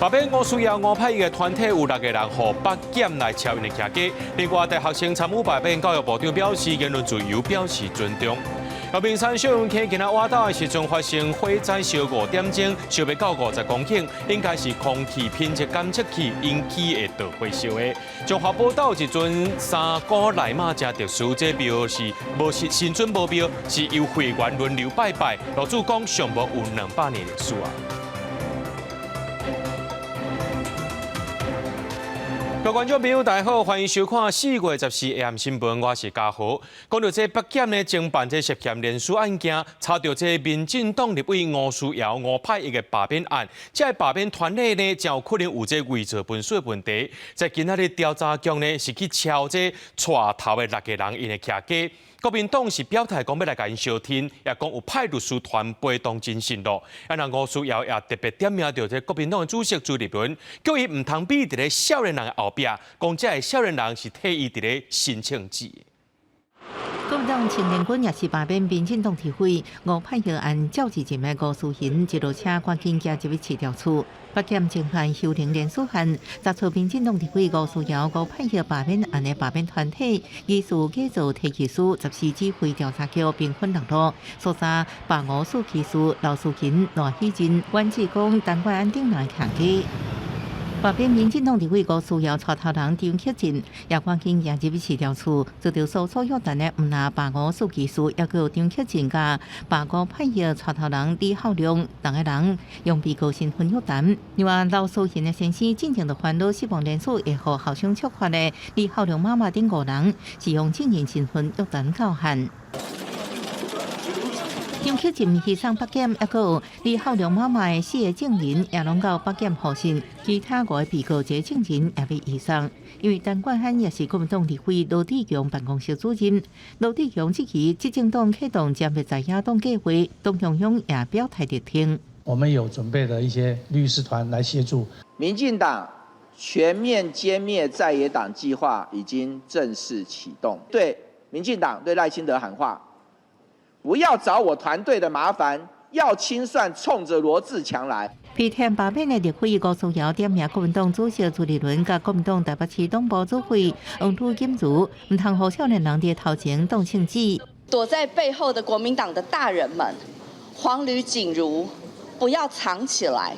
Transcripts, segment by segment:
旁边我需要我派一个团体有6个人和北检来超因的徛家。另外，大学生参与罢免，教育部长表示言论自由表示尊重。高屏山小云溪今仔挖倒的时阵发生火灾，烧5点钟，烧要到50公顷，应该是空气品质监测器引起的导火烧的。中华报道一尊3股内马真特殊，这庙是无新春无庙，是由会员轮流拜拜。老主讲尚无有200年历史啊。各位观众朋友，大家好，欢迎收看4月14日暗新闻，我是嘉豪。讲到这北检呢，侦办这涉嫌连续案件，查到这民进党立委吴思瑶5派一个罢免案，这罢免团体呢，真有可能有这伪造文书的问题。在今仔日调查局呢，是去敲这带头的6个人因的徛家。国民党是表态讲要来甲因相挺，也讲有派律师团陪同进行咯。啊，那吴思瑶也特别点名到这国民党的主席朱立伦，叫伊唔通比伫咧少年人的后壁，讲这个少年人是替伊伫咧申请纸。国民党青年军也是罢免民进党立委5派议案召集人的吴思贤，一路车赶紧加入市调处。北检侦办修订连署案，查出民进党立委吴思瑶5派议罢免案的罢免团体，疑似假造提起书14指挥调查局兵分6路，所查罢吴书记书、刘淑琴、赖喜珍、阮志光、陈冠安等人徛家。罢免民进党立委吴思瑶带头人张克进也赶紧也入市调处，遭到搜索约谈的，唔拿罢吴书记书，也有张克进甲罢5派议带头人李浩良2个人用被告身份约谈。另外，刘淑贤的先生进行了烦恼死亡连续会和校长触发的李浩良妈妈等5人，是用证人身份约谈到案。张克进牺牲北检，也有李浩良妈妈的4个证人也拢到北检复讯，其他5个被告这证人也被移送。因为陈冠汉也是国民党立委罗志强办公室主任，罗志强即期执政党启动将别在野党计划，董雄雄也表态力挺。我们有准备了一些律师团来协助。民进党全面歼灭在野党计划已经正式启动，对民进党对赖清德喊话。不要找我团队的麻烦，要清算冲着罗志强来。批评罢免的立委吴思瑶点名国民党主席朱立伦甲国民党台北市党部主委王土金如，唔通互少年人伫头前当枪指。躲在背后的国民党的大人们，黄吕锦如不要藏起来，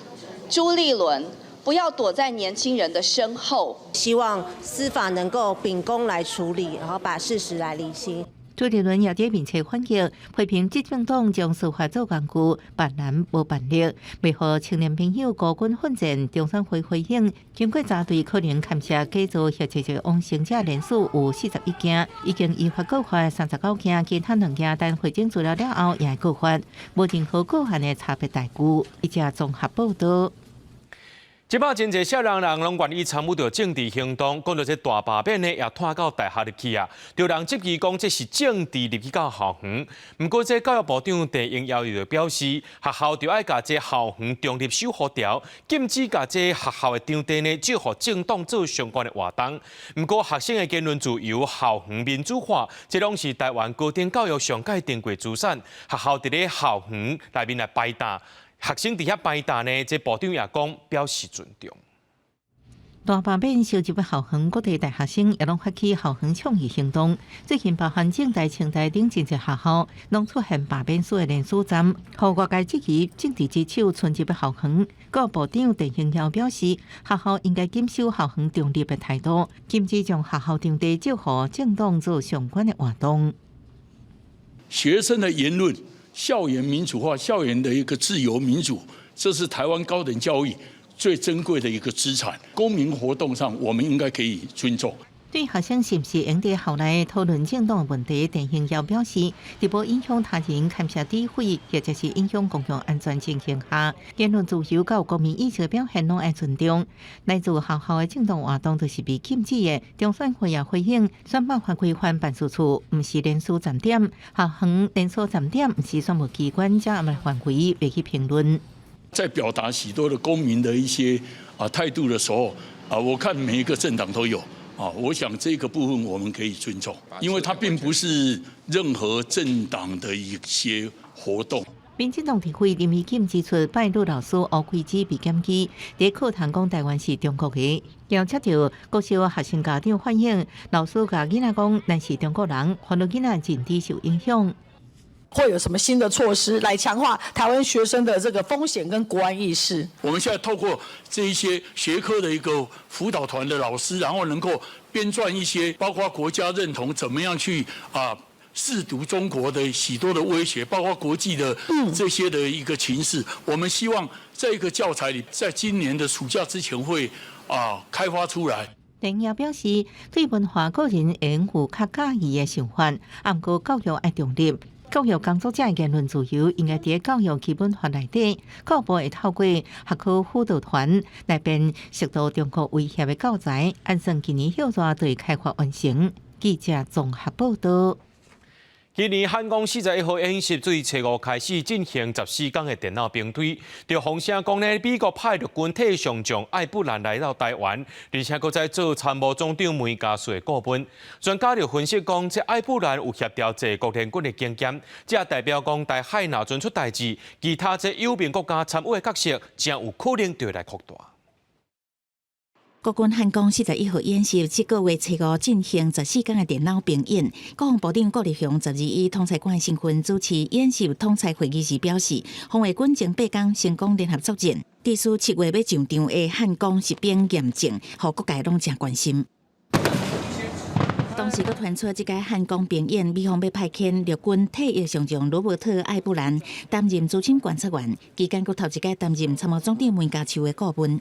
朱立伦不要躲在年轻人的身后。希望司法能够秉公来处理，然后把事实来厘清。朱立伦也在面前反击，批评执政党将司法做工具，办难无办力，未互青年朋友孤军奋战。中山会回应，经过查对可能牵涉假造或者枉生者人数有41件，已经依法告发39件，其他2件等回检资料了后也会告发，无任何个案的差别待遇。一家综合报道。即摆真侪少年人拢愿意参与到政治行动，讲到这大罢免呢，也拖到大学入去啊。有人质疑讲这是政治入去到校园。不过，这教育部长陈英尧就表示，学校就爱甲这校园中立守护条，禁止甲这学校的场地呢，只互政党做相关的活动。不过，学生的言论自由、校园民主化，这拢是台湾高等教育上界定过资产。学校伫咧校园内面来摆搭。学生伫遐摆搭呢，这部长也讲表示尊重。大罢免烧入的校园，各地大学生也拢发起校园倡议行动。最近包含政大、清大等真侪学校，拢出现罢免书的连署站，互外界质疑政治之手存入的校园。教育部长陈英尧表示，学校应该坚守校园中立的态度，禁止将学校场地借予政党做相关的活动。学生的言论。校园民主化，校园的一个自由民主，这是台湾高等教育最珍贵的一个资产。公民活动上，我们应该可以尊重。对学生是不是用在校内讨论政党的问题，陈英尧表示，在无影响他人、牵涉诋毁，或者是影响公共安全情形下，言论自由和国民意识的表现拢爱尊重。来自学校的政党活动就是被禁止的。中选会也回应，选办法规范办事处不是连锁站点，校园连锁站点不是选务机关加的范围，未去评论。在表达许多的公民的一些态度的时候我看每一个政党都有。我想这个部分我们可以尊重，因为它并不是任何政党的一些活动。民进党提会林义锦指出，拜六老师乌开纸被检举，在课堂讲台湾是中国的，并且着国小学生家长反映，老师甲囡仔讲咱是中国人，害到囡仔认知受影响。会有什么新的措施来强化台湾学生的这个风险跟国安意识？我们现在透过这一些学科的一个辅导团的老师，然后能够编撰一些包括国家认同怎么样去试读中国的许多的威胁，包括国际的这些的一个情势。我们希望这个教材里，在今年的暑假之前会开发出来。林也表示，对文化个人会拥有较介意的想法，不过教育要中立。教育工作者的言论自由应该在教育基本法内底，教部会透过学科辅导团来编受到中国威胁的教材，按算今年休热对开发完成。记者综合报道。今年汉光41号演习自初5开始进行14天的电脑兵推，就风声讲呢，美国派陆军替上将艾布兰来到台湾，而且搁在做参谋总长梅家树的顾问。专家就分析讲，这艾布兰有协调这国联军的经验，这也代表讲台海若准出代志，其他这友民国家参与的角色，将有可能就来扩大。国军汉光41号演习，这个月初5进行14天的电脑兵演。国防部长郭立雄12以统裁官身份主持演习统裁会议时表示，防卫军前8天成功联合作战，致使7月要上场的汉光实兵验证，互各界拢真关心。同时，佮传出这个汉光兵演，美方要派遣陆军退役上将罗伯特·艾布兰担任资深观察员，期间佮头一届担任参谋总长梅家树的顾问。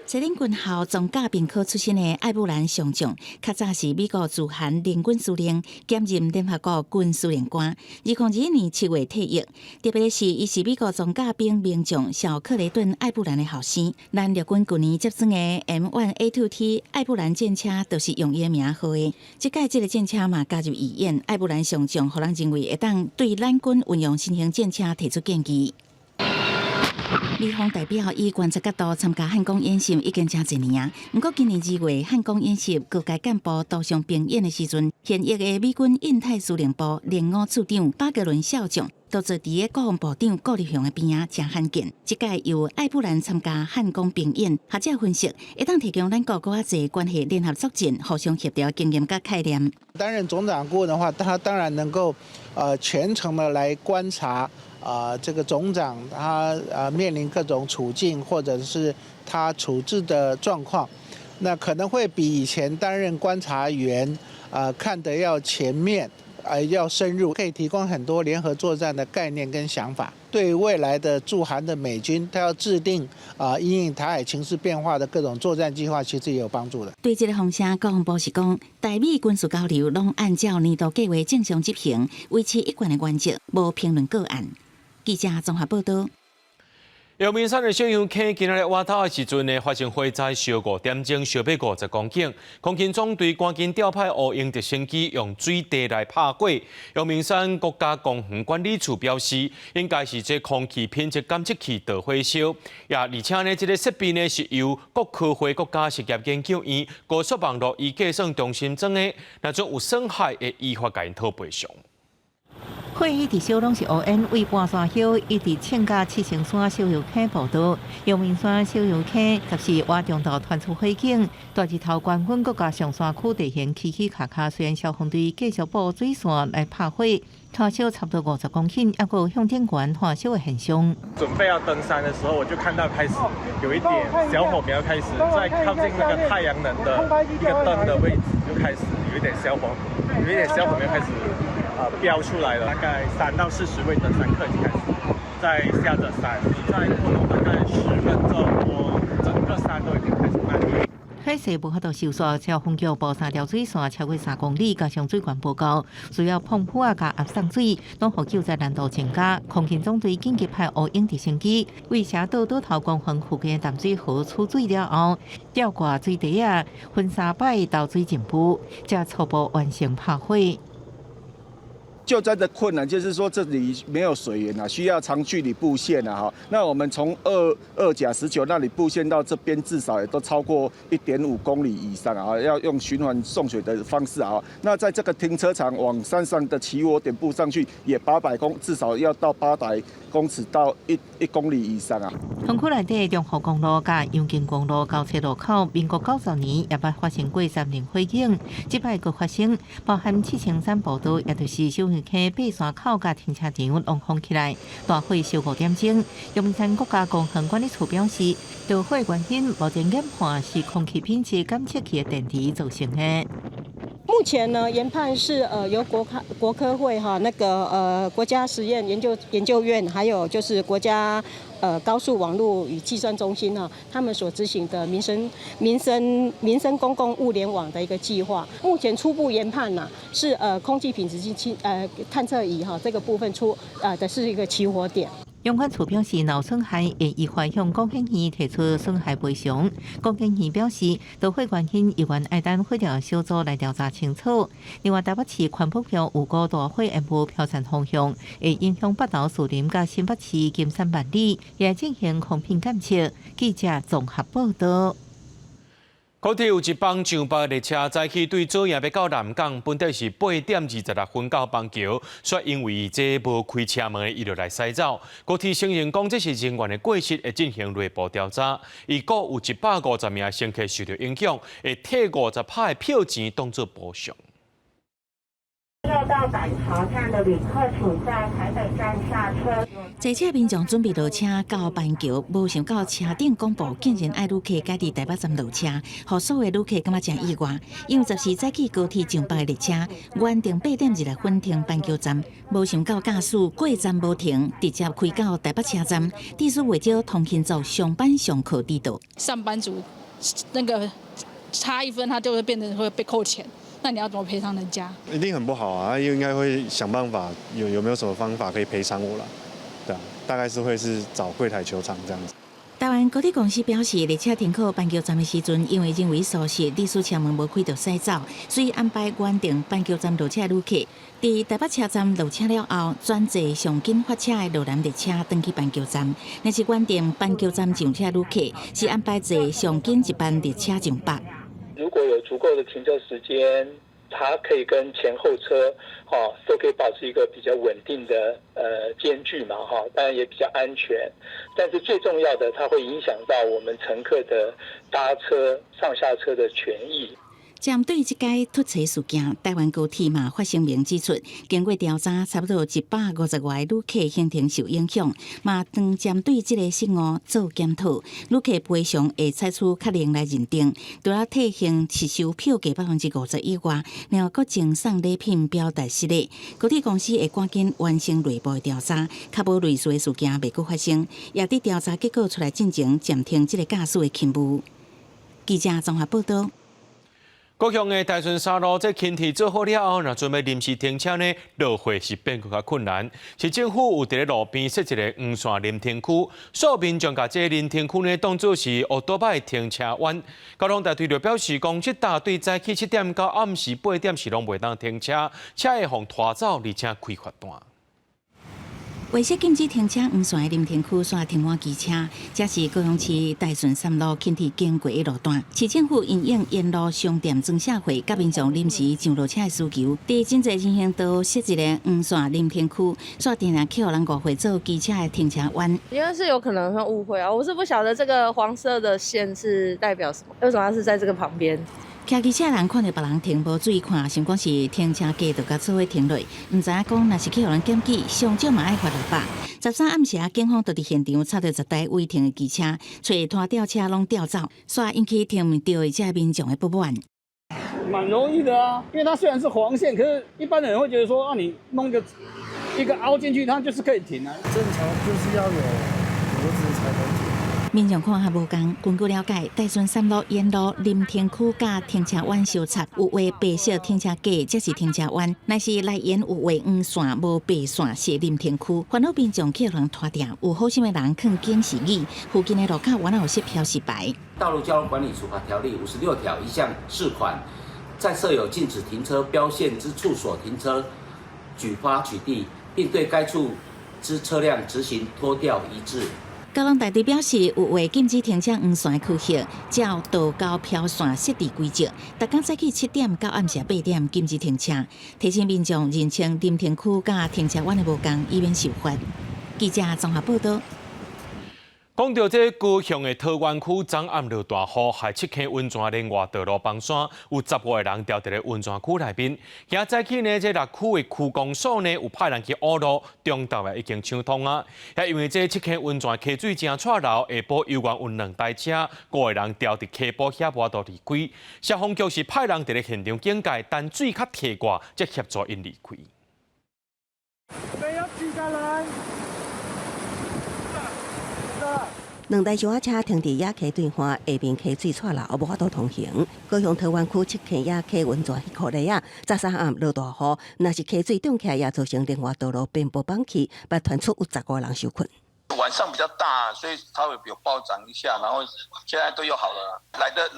西领军校装甲兵科出身的艾布兰上将，较早是美国驻韩联军司令，兼任联合国军司令官。2021年7月退役。特别是，伊是美国装甲兵名将小克雷顿·艾布兰的后生。咱陆军去年接装的 M1A2T 艾布兰战车，就是用伊的名号的。这届这个战车嘛加入义演，艾布兰上将，互人认为会当对咱军运用新型战车提出建议。美方代表以观察角度参加汉光演习已经真侪年啊，不过今年2月汉光演习各界干部都上兵演的时阵，现役的美军印太司令部联5处长巴格伦少将都坐伫个国防部长郭立雄的边啊，真罕见。这届由艾布兰参加汉光兵演，学者分析会当提供咱各国侪关系联合作战、互相协调经验甲概念。担任总长顾问的话，他当然能够全程的来观察。这个总长他面临各种处境，或者是他处置的状况，那可能会比以前担任观察员看得要全面，要深入，可以提供很多联合作战的概念跟想法。对未来的驻韩的美军，他要制定因应台海情势变化的各种作战计划，其实也有帮助的。对这个风声，国防部是讲，台美军事交流拢按照年度计划正常执行，维持一贯的原则，无评论个案。记者综合报道。阳明山的小杨溪今日挖头的时阵呢，发生火灾，烧5点钟，烧被50公顷。空勤总队赶紧调派乌鹰直升机用水地来拍火。阳明山国家公园管理处表示，应该是这空气品质监测器导火烧，而且呢，这个设备呢是由国科会国家实验研究院高速网络仪计算中心装的，那种有损害的依法甲因讨赔偿。火一直烧拢是乌烟，为半山丘一直请假7星山小油溪报道。阳明山小油溪14活中道传出火警，大日头关军国家上山区地形起起卡卡，虽然消防队继续布水线来拍火，燃烧差不多50公顷，还有向天管燃烧的现象。准备要登山的时候，我就看到开始有一点小火苗开始在靠近那个太阳能的一个灯的位置，就开始有一点小火苗开始。标出来了，大概3到40位登山客已经开始在下着山，再过了大概10分钟，我整个山都已经开始漫灭。火势无法度收束，消防局布3条水线超过3公里，加上水管报告，需要澎湖甲压送水，拢互救灾难度增加。空勤总队紧急派乌鹰直升机为社岛岛头公园附近淡水河储水了后，吊挂水堤分3摆倒水进步，才初步完成拍火。救灾的困难就是说这里没有水源啊，需要长距离布线啊哈。那我们从二甲19那里布线到这边，至少也都超过1.5公里以上啊，要用循环送水的方式啊。那在这个停车场往山上的起火点布上去，也至少要到800公尺到1公里以上啊。园区内底中和公路甲永金公路交叉路口，民国90年也捌发生过3连火警，这摆佫发生，包含703步道，也就是小园溪爬山口甲停车场拢封起来，大火烧5点钟。阳明山国家公园管理处表示，着火原因目前研判是空气品质监测器的电池造成的。目前呢，研判是由国科会国家实验研究院，还有就是国家高速网络与计算中心他们所执行的民生公共物联网的一个计划。目前初步研判是空气品质探测仪这个部分的是一个起火点。用管处表示，闹损害会依法向公检院提出损害赔偿。公检院表示，导火原因依然爱等火调小组来调查清楚。另外，台北市环保局有5大火烟雾飘散方向，会影响北投树林甲新北市金山万里，也进行空品监测。记者综合报道。高铁有一帮上北列车早起对左营要到南港，本地是8点26分到邦桥，却因为这无开车门，伊就来驶走。高铁承认讲这是人员的过失，会进行内部调查。伊国有150名乘客受到影响，会退50%的票钱当作补偿。要到板桥站的旅客，请在台北站下车。坐车民众准备落车到板桥，无想到车顶公布竟然爱旅客家伫台北站落车，互所有旅客感觉真意外。因为14早起高铁上北的列车，原定8点26分停板桥站，无想到驾驶过站无停，直接开到台北车站，地是为少通勤族上班上课地道。上班族那个差1分，他就会变成会被扣钱。那你要怎么赔偿人家？一定很不好啊！应该会想办法，有没有什么方法可以赔偿我啦？对啊，大概是会找柜台求偿这样子。台湾高铁公司表示，列车停靠板桥站的时阵，因为认为疏失，历史车门无开就驶走，所以安排原定板桥站落车的旅客，伫台北车站落车了后，转坐上紧发车的罗南列车登去板桥站。但是原定板桥站上车旅客是安排坐上紧一班列车上北。如果有足够的停车时间，它可以跟前后车都可以保持一个比较稳定的间距嘛当然也比较安全。但是最重要的，它会影响到我们乘客的搭车上下车的权益。针对这起突车事件，台湾高铁嘛发声明指出，经过调查，差不多150外旅客行程受影响，嘛当针对这个失误做检讨，旅客赔偿会采取确认来认定，除了退还失收票价50%以外，然后搁赠送礼品表达谢意。高铁公司会赶紧完成内部的调查，确保类似的事件袂搁发生，也伫调查结果出来进前暂停这个驾驶的勤务。记者综合报道。高雄的大顺沙路，这轻铁做好了后，若准备临时停车呢，落货是变更较困难。市政府有伫咧路边设一个黄线临停区，所有民众把这临停区呢当作是乌多摆停车湾。交通大队就表示，讲这大队早起7点到暗时8点是拢袂当停车，车会互拖走，而且开罚单。为设禁止停车黄线的临停区，煞停满机车，这是高雄市大顺3路轻铁经过的路段。市政府因应沿路商店增社会甲民众临时上落车的需求，伫真侪情形都设一个黄线临停区，煞定定去互人误会做机车的停车湾。因为是有可能会误会啊，我是不晓得这个黄色的线是代表什么，为什么它是在这个旁边？骑机车人看到别人停无注意看，想讲是停车架就甲做伙停落，唔知影讲若是去互人检举，上少嘛爱罚600。13暗时警方就伫现场查到10台违停的机车，找拖吊车拢吊走，煞引起停唔到的这民众的不满。蛮容易的啊，因为它虽然是黄线，可是一般的人会觉得说，你弄一个凹进去，它就是可以停啊。正常就是要有脖子才能停。民众看还无共，根据了解，大顺3路沿路临停区甲停车湾相插，有画白色停车架，则是停车湾；乃是内沿有画黄线无白线是临停区。烦恼民众去人拖定，有好心的人肯警示语，附近的路口完有设标示牌。道路交通管理处罚条例56条1项4款，在设有禁止停车标线之处所停车，举发取缔，并对该处之车辆执行拖吊移置。高雄大地表示，有为禁止停车黄线区域，照道交漂线设置规则，逐天早起7点到暗时8点禁止停车，提醒民众认清临停区甲停车弯的无同，以免受罚。记者综合报道。讲到这高雄的桃园区，昨暗落大雨，害7坑温泉连外道路崩山，有10个人掉伫咧温泉区内面。今早起呢，这6区的区公所呢，有派人去挖路，中道也已经抢通啊。也因为这7坑温泉溪水真错漏，下晡游园有2台车，5个人掉伫溪坡遐无道离开。消防局是派人伫咧现场警戒，但水较提挂，才协助因离开。没有几个人。 2台小车停伫野溪对岸，下面溪水错漏，无法度通行。高雄桃园区7坑野溪温泉迄块内啊，早3暗落大雨，若是溪水涨起来，也造成另外道路遍布崩起，把传出有10个人受困。晚上比较大，所以它会有暴涨一下，然后现在都又好了，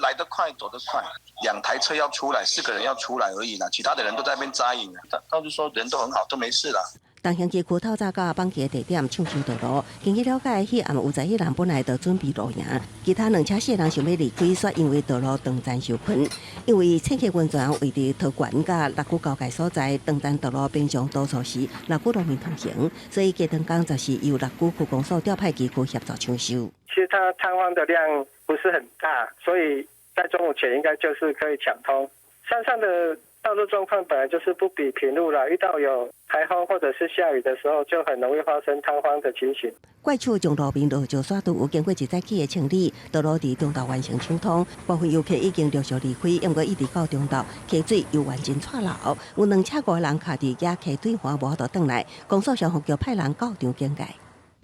来得快，走得快。2台车要出来，4个人要出来而已啦，其他的人都在那边扎营。他就说人都很好，都没事啦。 东兴街区透早到放弃的地点抢修道路，经去了解，迄暗有11人本来就准备露营，其他2车4人想要离开，却因为道路长暂受困。因为清溪温泉位伫桃园甲6区交界所在，长暂道路平常多数时6区路面通行，所以加长工就是由6区区公所调派机构协助抢修。其实它瘫痪的量不是很大，所以在中午前应该就是可以抢通。山上的 道路状况本来就是不比平路啦，遇到有台风或者是下雨的时候，就很容易发生瘫痪的情形。怪处将路面路石刷除，有经过1早起的清理，道路伫中道完成抢通，部分游客已经陆续离开，不过一直到中道溪水又完全错漏，有2车5个人卡伫野溪对岸无法度转来，公所消防局派人到场警戒。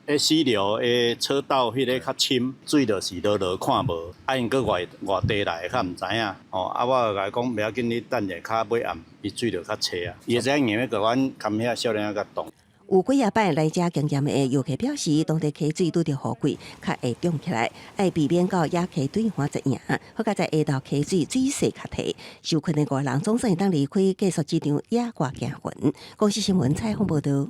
4流的车道迄个较深，水就是落看无，因搁外地来较毋知影。我甲伊讲袂要紧，你等下较尾暗，伊水就较浅啊。伊会知影硬要甲阮牵遐少年仔甲动。有几啊摆来遮经验的游客表示，当地溪水拄着雨季，较会涨起来，爱避免到野溪对岸一赢，好加在下道溪水水势较低，受困的5人总算会当离开，继续这场野外行魂。公司新闻采访报道。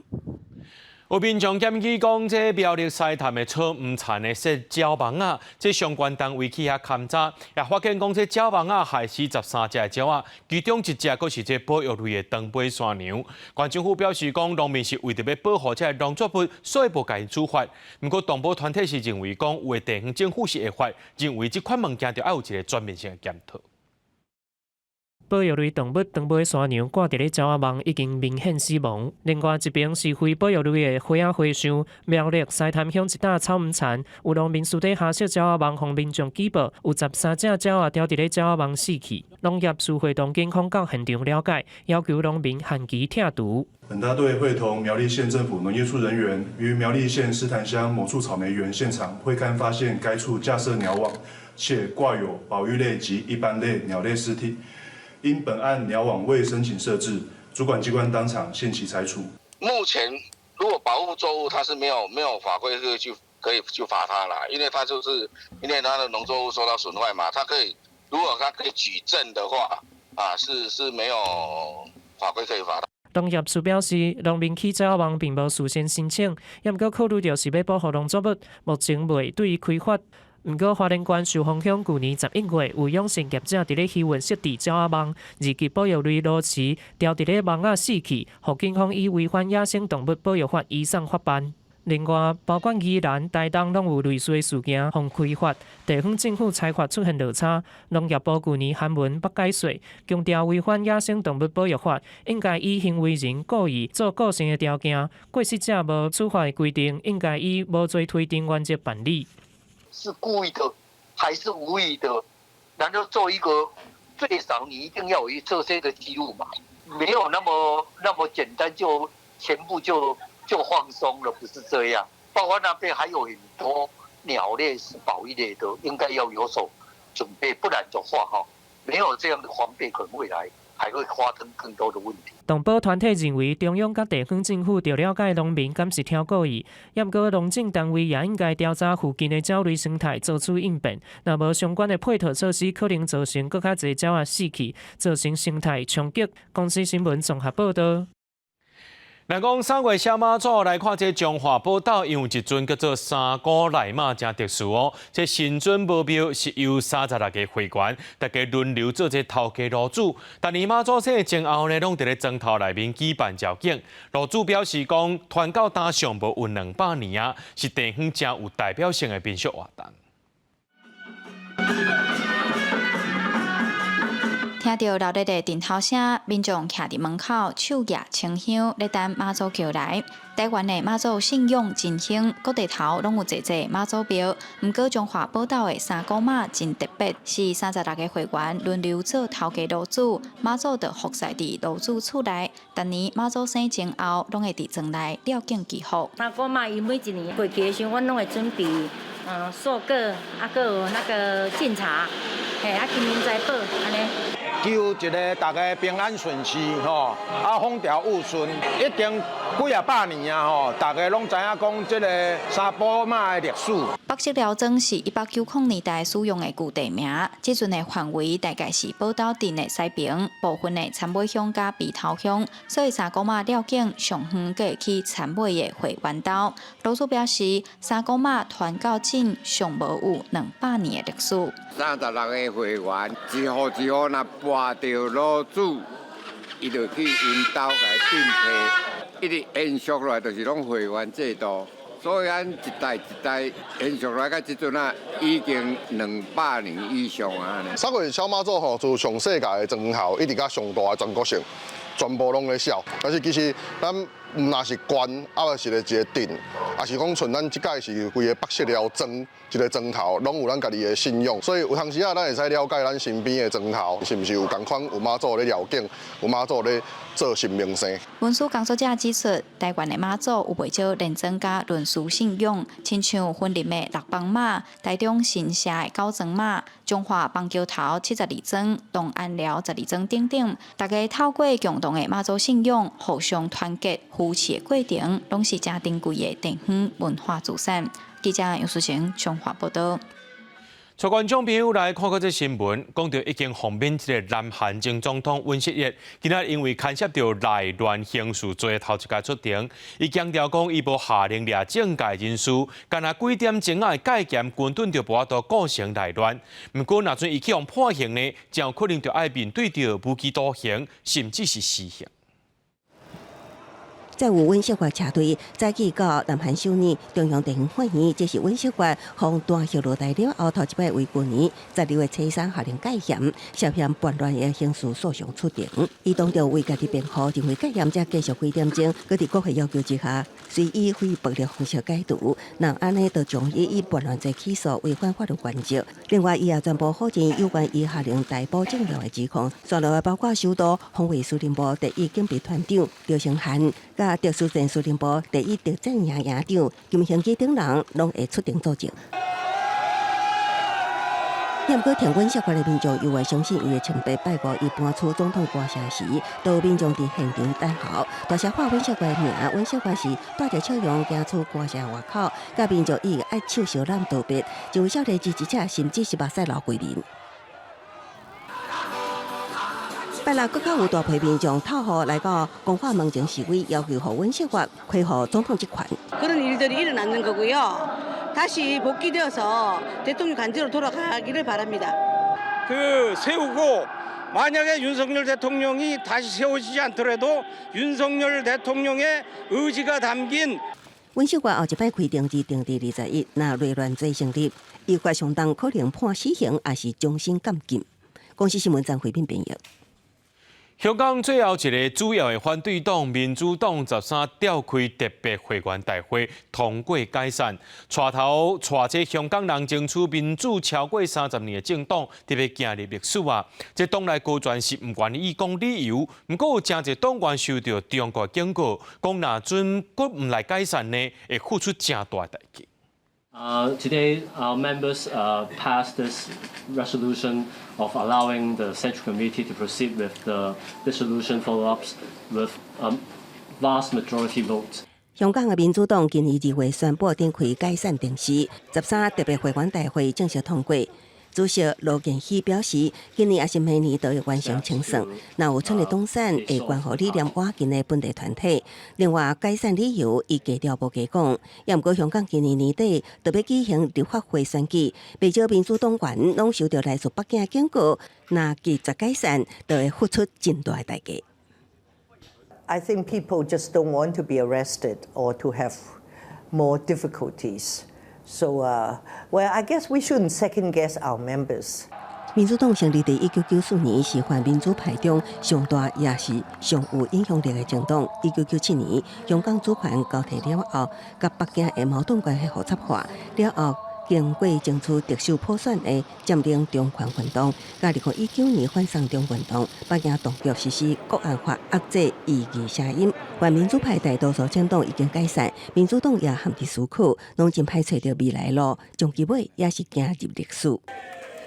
有民众检举讲，这苗栗西潭的草唔残的说鸟蠓仔，这相关单位去遐勘查，也发现讲这鸟蠓仔害死13只鸟仔，其中1只佫是这保育类的长背山羊。县政府表示讲，农民是为着要保护这农作物，所以无甲伊处罚。不过，动保团体是认为讲，有的地方政府是会罚，认为这款物件就要有一个全面性的检讨。 保育类动物长尾山羊挂伫咧鸟仔网已经明显死亡。另外一边是非保育类的花仔花箱，苗栗西潭乡一搭草毋残，有农民私底下设鸟仔网，向民众举报，有13只鸟仔掉伫咧鸟仔网死去。农业署会同警方到现场了解，要求农民限期拆除。本大队会同苗栗县政府农业处人员于苗栗县狮潭乡某处草莓园现场会勘发现该处架设鸟网，且挂有保育类及一般类鸟类尸体。 因本案鸟网未申请设置，主管机关当场限期裁处。目前如果保护作物它是没有法规可以去罚它啦，因为它的农作物受到损坏嘛，如果它可以举证的话，是没有法规可以罚的。农业署表示，农民起鸟网并无事先申请，也毋过考虑到是要保护农作物，目前未对伊开发。 不过，花莲县寿丰乡去年11月有养成业者伫咧溪湾设置鸟仔网，二级保育类鸬鹚掉伫咧网仔死去，互警方以违反野生动物保育法移送法办。另外，包括宜兰、台东拢有类似的事件，互开发地方政府裁罚出现落差。农业部去年函文不解说，强调违反野生动物保育法，应该以行为人故意做构成的条件，过失者无处罚的规定，应该以无罪推定原则办理。 是故意的还是无意的？难道做一个最少你一定要有这些的记录嘛？没有那么简单就全部就放松了，不是这样。包括那边还有很多鸟类是保育类的，应该要有所准备，不然的话没有这样的防备，可能未来还会发生更多的问题。 动保团体认为，中央甲地方政府要了解农民敢是听故意，也毋过农政单位也应该调查附近的鸟类生态，做出应变。若无相关的配套措施，可能造成更较侪鸟仔死去，造成生态冲击。公司新闻综合报道。人讲3月小马祖来看这中华宝岛，因为一尊叫做三姑来马真特殊哦。这神尊宝庙是由36个会员，大家轮流做这头家炉主。但年马祖生前后呢，拢伫咧庄头内面举办召景。炉主表示讲，传到今上无有200年啊，是地方真有代表性的民俗活动。听到热烈的阵头声，民众徛伫门口手举清香，咧等妈祖叫来。台湾的妈祖信仰真兴，各地头拢有坐坐妈祖庙。毋过中华宝岛的三姑妈真特别，是36个会员轮流做头家炉主，妈祖就服侍伫炉主厝内。逐年妈祖生前后，拢会伫庄内了境祈福。三姑妈伊每一年过节的时候，阮拢会准备素果，还有那个敬茶，嘿，金银财宝安尼。求一个大家平安顺遂吼，风调雨顺，已经几啊百年啊吼，大家拢知影讲这个三宝妈的历史。北式寮庄是1890年代使用的旧地名，即阵的范围大概是宝岛镇的西边部分的参尾乡甲鼻头乡，所以三姑妈了境上远过去参尾的会员岛。炉主表示，三姑妈传到镇尚无有200年的历史。36个会员，一户一户若跋到炉主，伊就去因兜来顶替，一直延续落来就是拢会员制度。所以咱一代一代延续来到即阵啊，已经200年以上啊。3月小马祖吼，自上世界的庄校一直到上大的全国性，全部拢咧烧。但是其实咱毋若是县，啊，就是一个镇，也是讲像咱即届是规个北式寮庄一个庄头，拢有咱家己的信仰。所以有当时啊，咱会使了解咱身边的庄头是毋是有共款有妈祖咧绕境，有妈祖咧做神明生。文书工作者指出，台湾的妈祖有袂少认真甲论述信仰，亲像婚林的6帮妈、台中新社的9庄妈、中华棒桥头72庄、东安寮12庄等等，大家透过共同的妈祖信仰，互相团结。扶持的过程，拢是真珍贵的地方文化资产。记者杨淑晴中华报道。全观众朋友来看过这新闻，讲到已经访问一个南韩前总统尹锡悦，今仔因为牵涉到内乱刑事罪头一届出庭，伊强调讲伊无下令掠政界人士，干那几点钟啊戒严，根本就无法度构成内乱。不过，若阵伊去用判刑呢，就有可能就要面对着无期徒刑，甚至是死刑。在有尹锡悦车队早起到南韩首尔中央地方法院，这是尹锡悦从大学落台了后头一摆为去年16月初3下令戒严，涉嫌叛乱的刑事诉讼出庭。伊当着为家己辩护，认为戒严才继续几点钟，搁伫国会要求之下，随意非暴力方式解除，那安尼就将伊以叛乱罪起诉，违反法律原则。另外，伊也全部否认有关伊下令逮捕政要的指控，涉入的包括首都防卫司令部第一警备团长刘成汉。特殊战司令部第一特战营营长金兴基等人拢会出庭作证。不过，听尹锡悦的民众又会相信伊的清白，拜过伊搬出总统官舍时，都有民众伫现场等候，大声喊尹锡悦的名。尹锡悦是带着笑容行出官舍外口，甲民众以爱手小揽道别，一位少年支持者甚至是目屎流规面。拜六，更较有大批民众透雨来到公化门前示威，要求予尹锡悦恢复总统职权。 그런 일들이 일어나는 거고요. 다시 복귀되어서 대통령 관저로 돌아가기를 바랍니다. 세우고 만약에 윤석열 대통령이 다시 세워지지 않더라도 윤석열 대통령의 의지가 담긴 尹锡悦后一摆开庭日定伫21，若内乱罪成立，伊法相当可能判死刑，也是终身监禁。公司新闻站回应编译。 香港最后一个主要的反对党民主党13召开特别会员大会，通过解散，带这香港人争取民主超过30年的政党，特别行入历史啊！这党内高层是唔愿意讲理由，不过有真侪党员受到中国警告，讲若准阁唔来解散呢，会付出真大代价。 Today, our members passed this resolution of allowing the Central Committee to proceed with the dissolution follow-ups with a vast majority vote. 香港的民主党今年2月宣布展开解散程序，13特别会员大会正式通过。主席罗建熙表示，今年也是明年都会完成清算。那有村的东山会关乎理念瓦紧的本地团体。另外，解散理由伊低调无加讲。也毋过，香港今年年底特别举行立法会选举，不少民主党员拢受到来自北京的警告，那拒绝解散，就会付出真大的代价。I think people just don't want to be arrested or to have more difficulties. So, well, I guess we shouldn't second guess our members. 民主党成立伫1994年，是泛民主派中上大也是上有影响力的政党。1997年，香港主权交替了后，甲北京的矛盾关系复杂化了后，经过争取特首普选的占领中权运动，甲2019年反送中运动，北京当局实施国安法压制异议声音。泛民主派大多数政党已经解散，民主党也陷伫思考，拢真歹找到未来路，终其尾也是行入历史。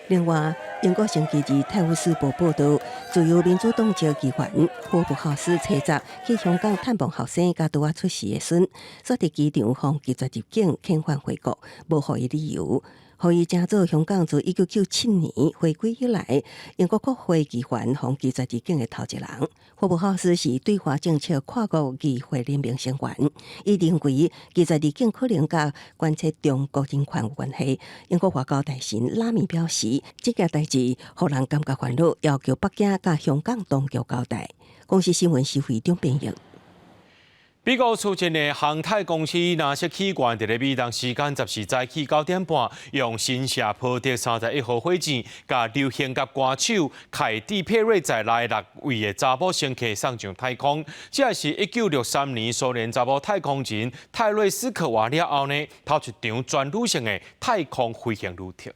另外，英国星期二《泰晤士报》报道，自由民主党籍议员霍布豪斯车闸去香港探望后生甲拄仔出世的孙，煞伫机场向拒绝入境遣返回国，无予伊理由。互伊正做香港自1997年回归以来，英国国会议员向拒绝入境的头一人。霍布豪斯是对华政策跨国议会联盟成员，伊认为拒绝入境可能甲观察中国人权有关系。英国外交大臣拉米表示，这件代志互人感觉烦恼，要求北京甲香港当局交代。公司新闻是会中编译。美国出现的航太公司纳瑟起源，伫咧美东时间14早起9点半，用新社坡迪31号火箭，甲流行乐歌手凯蒂佩瑞在内6位的查某乘客送上太空。这是1963年苏联查某太空人泰瑞斯科娃了后呢，头一场全女性的太空飞行旅程。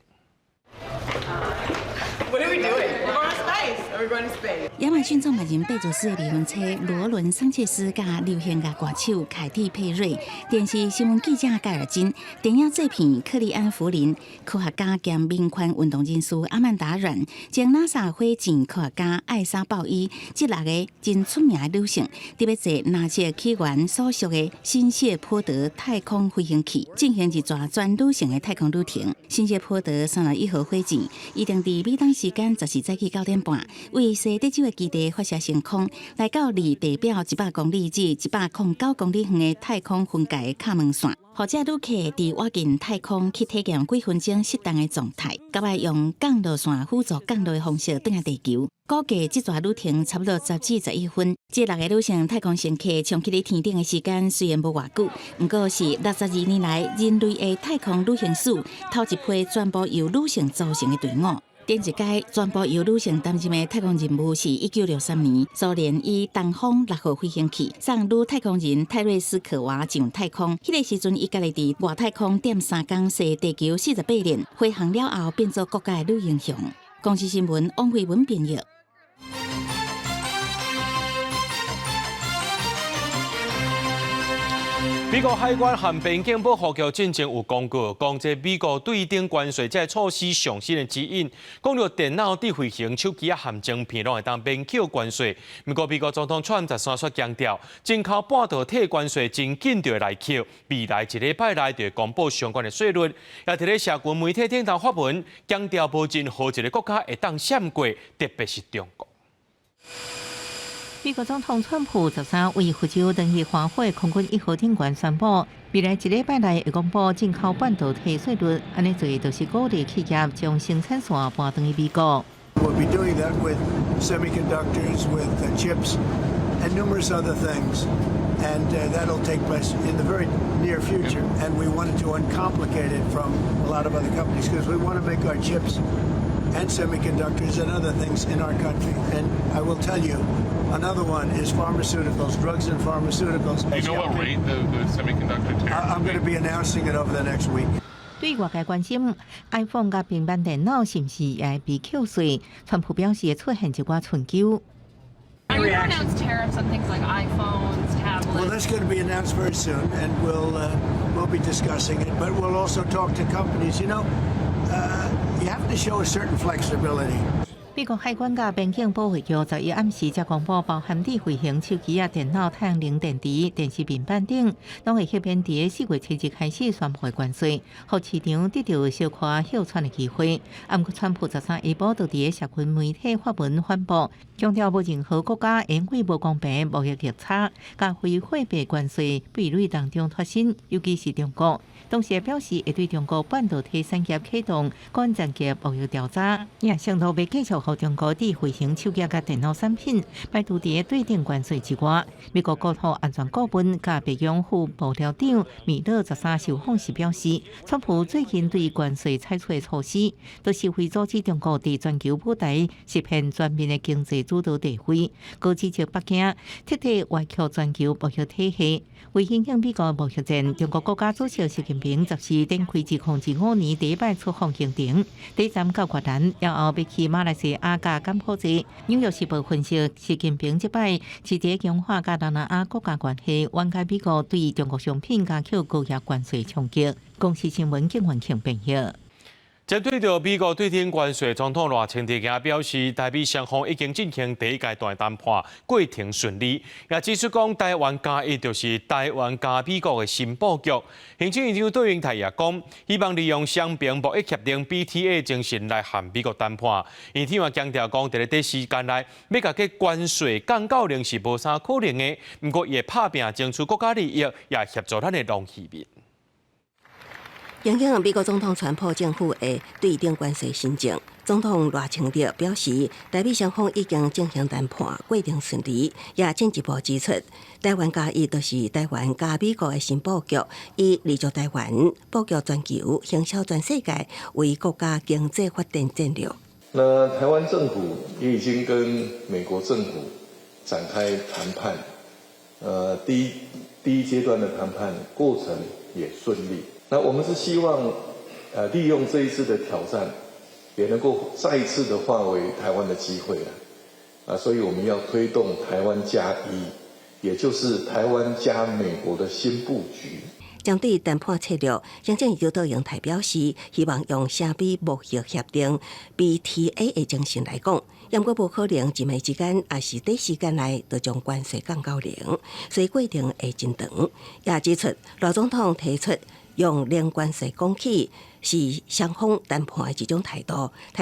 亚马逊创办人贝佐斯的离婚妻罗伦桑切斯甲流行乐歌手凯蒂佩瑞、电视新闻记者盖尔金、电影制片克里安弗林、科学家兼民权运动人士阿曼达软、前拉萨火箭科学家艾莎鲍伊这6个真出名的女性，特别在纳瑟起源所属的新谢坡德太空飞行器进行一桩全女性的太空旅程。新谢坡德31号火箭一定伫美东时间14早起9点半。为西德州的基地发射升空，来到离地表100公里至109公里远的太空分界的卡门线。或者旅客伫挖进太空去体验几分钟适当的状态，甲外用降落线辅助降落的方式返来地球。估计这段旅程差不多10至11分。这6个女性太空乘客长期伫天顶的时间虽然无偌久，不过是62年来人类的太空旅行史头一批全部由女性组成的队伍。顶一届全部由女性担任的太空任务是1963年，苏联以东风6号飞行器送女太空人泰瑞斯科娃上太空。迄个时阵，伊家己伫外太空点3天，细地球48年，飞行了后变做国家女英雄。公司新闻王慧文编译。美国海关和边境保护局进前有公告，讲这美国对顶关税这措施上新的指引，讲到电脑智慧型手机含晶片拢会当免扣关税。不过美国总统川普13强调，进口半导体关税真紧就会来扣，未来1礼拜内就会公布相关的税率。也伫咧社群媒体顶头发文，强调无任何一个国家会当闪过，特别是中国。美国总统川普13为福州登记花卉空军1号顶悬宣布，未来1礼拜内会公布进口半导体税率，安尼做就是鼓励企业将生产线搬回美国。We'll be doing that with semiconductors, with chips, and numerous other things, and that'll take place in the very near future. And we wanted to uncomplicate it from a lot of other companies because we want to make our chips and semiconductors and other things in our country. And I will tell you, another one is pharmaceuticals, drugs and pharmaceuticals. You know what rate the semiconductor tariff? I'm going to be announcing it over the next week. 对外界关心 iPhone 甲平板电脑是毋是也会被扣税，川普表示会出现一寡春秋。Are you going to announce tariffs on things like iPhones, tablets? Well, that's going to be announced very soon, and we'll be discussing it. But we'll also talk to companies. You know, you have to show a certain flexibility. 美国海关甲边境保卫局11暗时才公布，包含伫飞行手机、电脑、太阳能电池、电视面板等，拢会迄边伫4月7日开始宣布关税，互市场得到小可休喘的机会。不过，川普13下晡就伫社群媒体发文反驳，强调无任何国家因为无公平贸易逆差、甲非货币关税壁垒当中脱身，尤其是中国。同时表示会对中国半导体产业启动关键级贸易调查，也承诺要继续互中国伫飞行手机甲电脑产品排除伫对顶关税之外。美国国土安全顾问甲白宫副幕僚长米勒13受访时表示，川普最近对关税采取的措施，都是为阻止中国伫全球舞台实现全面的经济主导地位。高指责北京彻底歪曲全球贸易体系，为影响美国贸易战。中国国家主席习近平10时展开2025年第一摆出访行程，第一站到越南，然后要去马来西亚甲柬埔寨。纽约时报分析，习近平这摆是伫强化甲东南亚国家关系，缓解美国对中国商品加扣高额关税冲击。公司新闻景焕庆编译。针对着美国对顶关税，总统赖清德也表示，台美双方已经进行第一阶段谈判，过程顺利。也指出讲，台湾加一就是台湾加美国的新布局。行政院长杜英泰也讲，希望利用双边贸易协定 BTA 精神来和美国谈判。院长也强调讲，在短时间内要甲个关税降到零是无啥可能的，不过也拍拼争取国家利益，也协助咱的农渔民。影响美国总统川普政府的对顶关税申请，总统赖清德表示，台美双方已经进行谈判，过程顺利。也进一步指出，台湾加一就是台湾加美国的新布局，以立足台湾布局全球、行销全世界为国家经济发展战略。那台湾政府也已经跟美国政府展开谈判，第一阶段的谈判过程也顺利。那我们是希望，利用这一次的挑战，也能够再一次的化为台湾的机会所以我们要推动台湾加一，也就是台湾加美国的新布局。针对谈判策略，行政院长杜英泰表示，希望用双边贸易协定 BTA 的精神来讲，不过无可能一暝之间，也是短时间内就将关税降到零，所以过程会真长。也指出，赖总统提出用零关税讲起，是双方谈判的一种态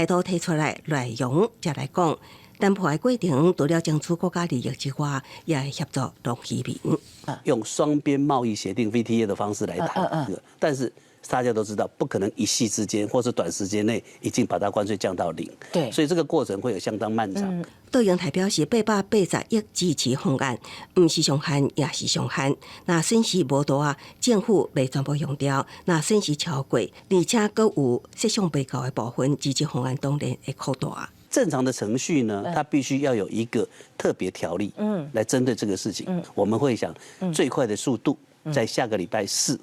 度提出来内容才来讲。谈判的过程除了争取国家利益之外，也会协助农渔民。用双边贸易协定 VTA 的方式来谈，但是大家都知道，不可能一夕之间或是短时间内已经把它关税降到零。对，所以这个过程会有相当漫长。杜英泰表示，880亿支持方案，不是上限也是上限。那损失无大，政府未全部用掉；那损失超过，而且阁有设想未够的部分，支持方案当然会扩大。正常的程序呢，它必须要有一个特别条例，来针对这个事情。我们会想最快的速度，在下个礼拜4，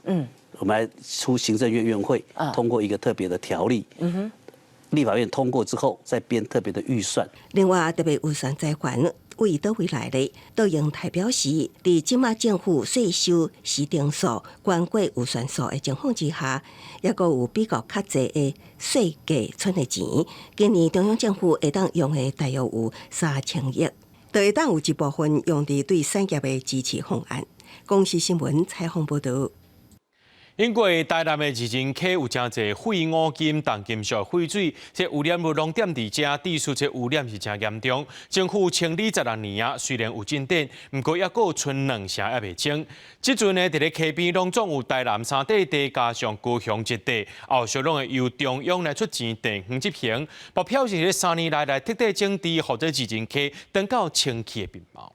我们来出行政院院会通过一个特别的条例。立法院通过之后，再编特别的预算。另外，特别预算财源为倒位来的，杜英泰表示，在今麦政府税收时定数、关过预算数的情况之下，也阁有比较较济的税价存的钱。今年中央政府会当用的大约有3000亿，就会当有一部分用伫对产业的支持方案。公司新闻采访报道。因为台南的二仁溪有真侪废五金、重金属废水，这污染物拢点伫遮，地区这污染是真严重。政府清理16年啊，虽然有进展，不过还阁剩2成还未清。即阵呢，伫咧溪边拢总有台南3地地加上高雄1地，后续拢会由中央来出钱订远执行，目标是咧3年内来彻底整治，或者二仁溪等到清气的面貌。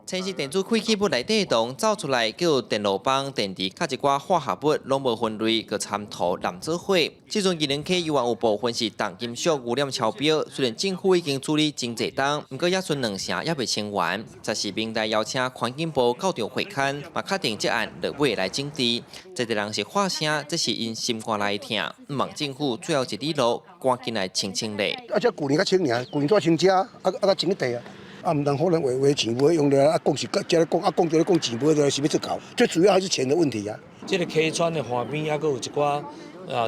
城市电子废弃物内底洞走出来，叫电路板、电池，甲一寡化学物拢无分类，佮掺涂染做伙。即阵二仁溪依然有部分是重金属污染超标，虽然政府已经处理真济档，不过也剩2成也未清完。10时明代邀请环境部校长会勘，嘛确定这案落尾来整治。这个人是发声，这是因心肝内疼，望政府最后一里路赶紧来清清理。这旧年较清尔，旧年怎清遮，较清一地啊。唔通可能为钱买用了，讲是再来讲，讲就咧讲钱买的是要出搞，最主要还是钱的问题啊。这个溪川的岸边还阁有一寡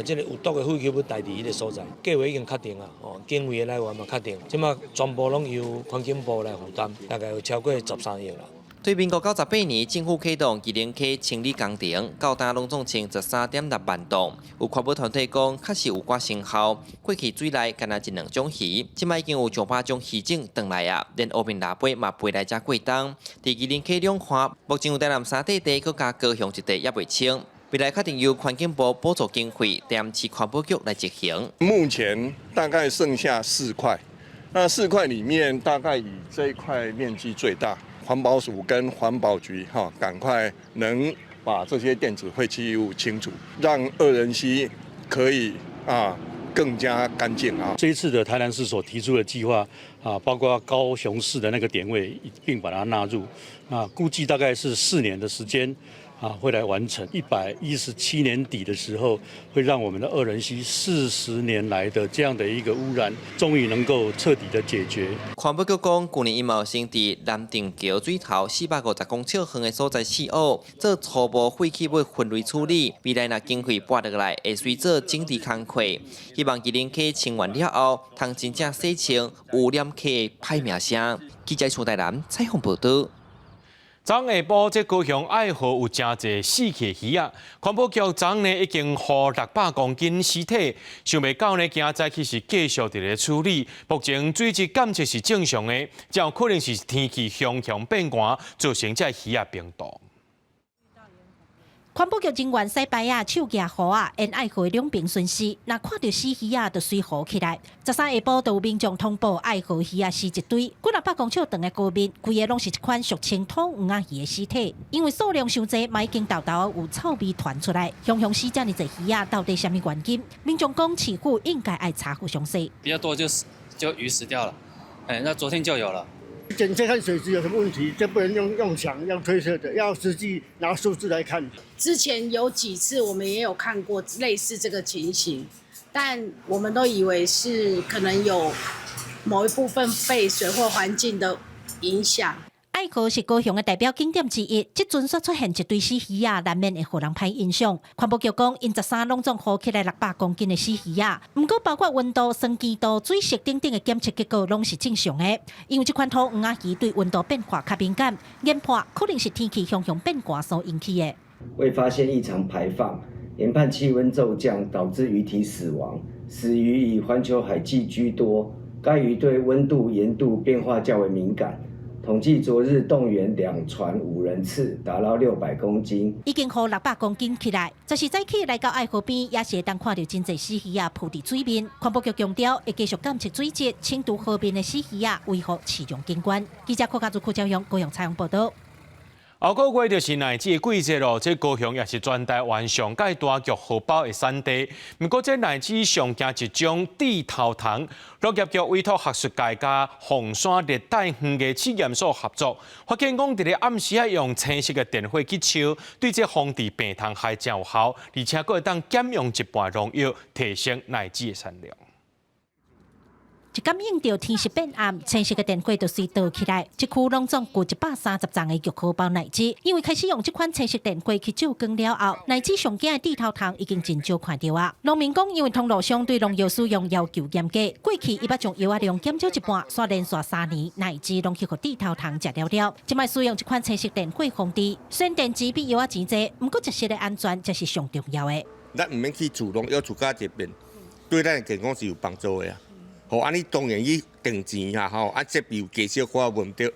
这个有毒的废弃物带伫迄个所在，计划已经确定啊，经费的来源嘛确定，即马全部拢由环境部来负担，大概有超过13亿啦。对民国98年，政府启动吉林溪清理工程，到今拢总清13.6万吨。有环保团体讲，确实有寡成效。过去水内干那一2种鱼，即摆已经有上百种鱼种回来啊，连乌面腊八嘛飞来遮过冬。伫吉林溪两岸，目前有台南3地地，佮加高雄1地也未清。未来确定由环境部补助经费，踮市环保局来执行。目前大概剩下4块，那4块里面大概以这一块面积最大。环保署跟环保局赶快能把这些电子废弃物清除，让二仁溪可以更加干净啊！这一次的台南市所提出的计划包括高雄市的那个点位一并把它纳入，估计大概是4年的时间。会来完成117年底的时候，会让我们的二仁溪40年来的这样的一个污染，终于能够彻底的解决。环保局讲，去年伊嘛有先伫南定桥水头450公尺远的所在试屋，做初步废弃物分类处理。未来若经费拨落来，会随做整治工课。希望吉林溪清完了后，通真正洗清污染溪的歹名声。记者楚台南采访报道。昨下晡，这高雄爱河有真侪死去的鱼啊！环保局昨呢已经获600公斤尸体，想袂到呢，今早起是继续伫咧处理。目前水质检测是正常的，只有可能是天气向变寒，造成这鱼啊病毒。环保局人员洗牌手举河沿爱河两边巡视，若看到死鱼就随河起来。13下晡，就有民众通报爱河鱼死一堆，几600公尺长的高面，规个拢是一款俗称土黄鱼的尸体。因为数量伤济，嘛已经豆有臭味传出来。雄死这么侪鱼到底什么原因？民众讲，饲户应该爱查户详细。比较多就鱼死掉了，那昨天就有了。检测看水质有什么问题，这不能用想要推测的，要实际拿数字来看。之前有几次我们也有看过类似这个情形，但我们都以为是可能有某一部分被水或环境的影响。爱河是高雄的代表景点之一，即阵煞出现一堆死鱼难免会互人歹印象。环保局讲，因13拢总合起来600公斤的死鱼不过包括温度、酸碱度、水色等等的检测结果拢是正常的。因为这款土黄鱼对温度变化较敏感，研判可能是天气向变寒所引起的。未发现异常排放，研判气温骤降导致鱼体死亡，死鱼以环球海鲫居多，该鱼对温度、盐度变化较为敏感。统计昨日动员2船5人次，达到600公斤，已经获600公斤起来。10早起来到爱河边，也是会当看到真侪死鱼浮伫水面。环保局强调，会继续监测水质，清除河边的死鱼维护市容景观。记者柯家朱朝阳高雄采访报道。后个月就是奶子的季节咯，这高雄也是全台湾上界大菊荷包的产地。不过，这奶子上惊一种地头糖，农业局委托学术界加红山热带园的试验所合作，发现讲伫咧暗时用青色的电火去烧，对这防治病虫害真有效，而且佫会当减用一半农药，提升奶子的产量。一感应到天色变暗，青色的电火就随倒起来。这区拢总有130丛的菊荷包奶子，因为开始用这款青色电火去照光了后，奶子上惊的地头虫已经真少看到啊。农民讲，因为通路上对农药使用要求严格，过去伊捌将药量减少一半，煞连续3年，奶子拢去互地头虫食了了。即摆使用这款青色电火防治，虽然电池比药钱济，不过食食的安全才是上重要的。咱唔免去自动要自家一边，对咱的健康是有帮助的啊。好，安尼当然伊定钱设备有加少寡问题。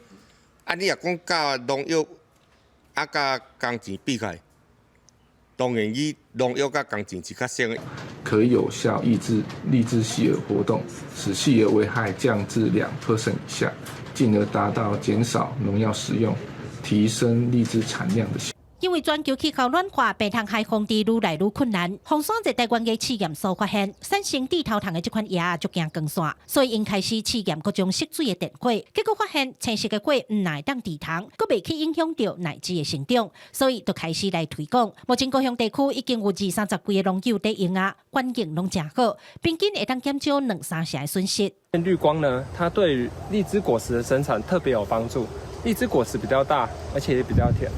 你若讲甲农药甲工钱比起来，当然伊农药甲工钱是较省的。可有效抑制粒子细蛾活动，使细蛾危害降至2% 以下，进而达到减少农药使用、提升粒子产量的效果。因为全球气候暖化，病虫害防治愈来愈困难。红山热带园的试验所发现，产生地头虫的这款叶足惊光线，所以因开始试验各种色水的电火，结果发现青色的火唔耐当地虫，佮未去影响到奶子的成长，所以就开始来推广。目前高雄地区已经有20-30几个农友在用环境拢真好，平均会当减少2-3成的损失。绿光呢，它对于荔枝果实的生产特别有帮助，荔枝果实比较大，而且也比较甜。